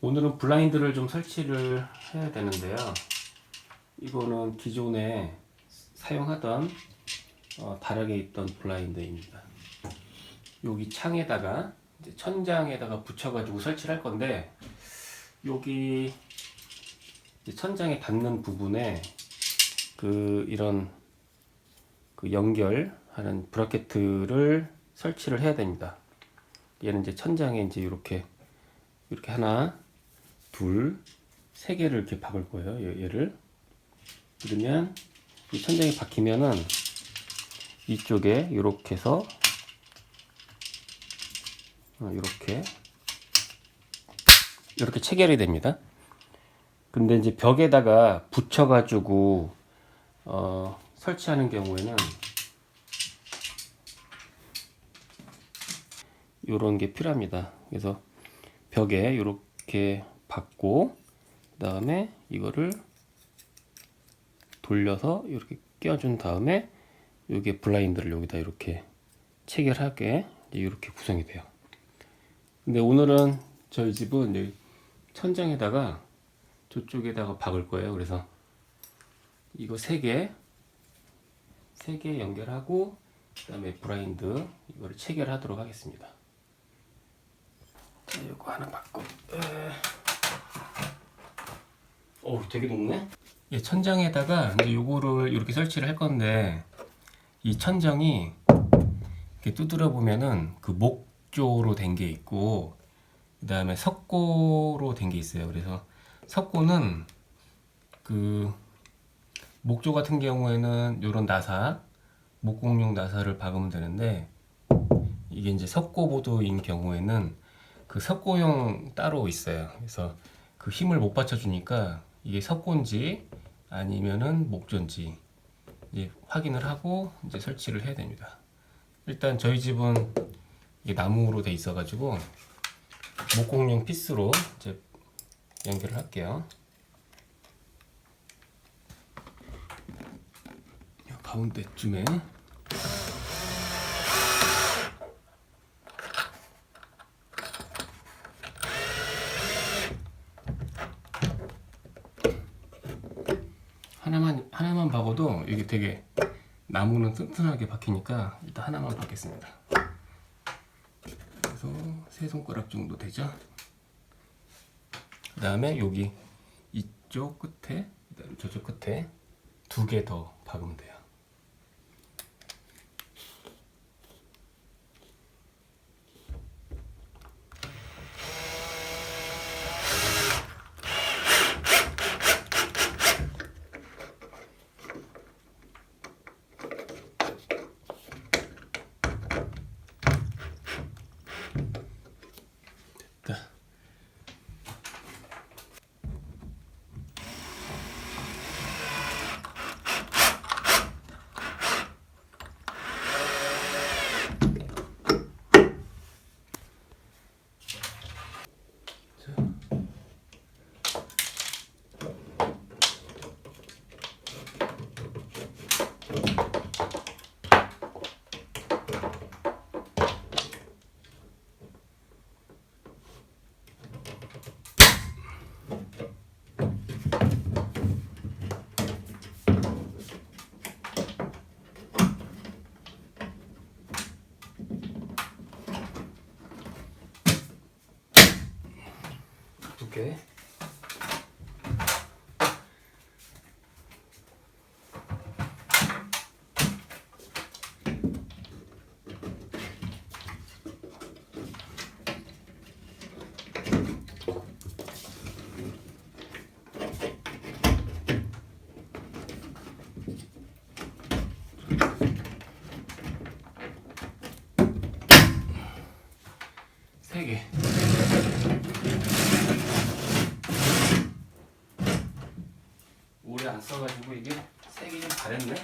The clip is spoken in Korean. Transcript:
오늘은 블라인드를 좀 설치를 해야 되는데요. 이거는 기존에 사용하던 다락에 있던 블라인드입니다. 여기 창에다가 이제 천장에다가 붙여가지고 설치를 할 건데, 여기 천장에 닿는 부분에 이런 연결하는 브라켓을 설치를 해야 됩니다. 얘는 이제 천장에 이제 이렇게 하나, 둘, 세 개를 이렇게 박을 거예요. 얘를. 그러면 이 천장에 박히면은 이쪽에 이렇게 해서 이렇게 체결이 됩니다. 근데 이제 벽에다가 붙여가지고 설치하는 경우에는 이런 게 필요합니다. 그래서 벽에 이렇게 박고, 그 다음에 이거를 돌려서 이렇게 끼워준 다음에 여기에 블라인드를 여기다 이렇게 체결하게 이렇게 구성이 돼요. 근데 오늘은 저희 집은 여기 천장에다가 저쪽에다가 박을 거예요. 그래서 이거 세 개 연결하고, 그 다음에 블라인드 이거를 체결하도록 하겠습니다. 자, 이거 하나 받고. 되게 높네. 예, 천장에다가 이제 요거를 이렇게 설치를 할 건데, 이 천정이 이렇게 두드려 보면은 목조로 된 게 있고, 그 다음에 석고로 된 게 있어요. 그래서 석고는 목조 같은 경우에는 요런 나사, 목공용 나사를 박으면 되는데, 이게 이제 석고보드인 경우에는 석고용 따로 있어요. 그래서 힘을 못 받쳐주니까 이게 석고인지 아니면은 목조인지 이제 확인을 하고 이제 설치를 해야 됩니다. 일단 저희 집은 이게 나무로 돼 있어가지고 목공용 피스로 이제 연결을 할게요. 가운데쯤에 하나만 박아도 이게 되게, 나무는 튼튼하게 박히니까 일단 하나만 박겠습니다. 그래서 세 손가락 정도 되죠. 그 다음에 여기 이쪽 끝에, 그다음에 저쪽 끝에 두 개 더 박으면 돼요. 됐다. 두께. 세 개. 오래 안 써가지고 이게 색이 좀 다렸네.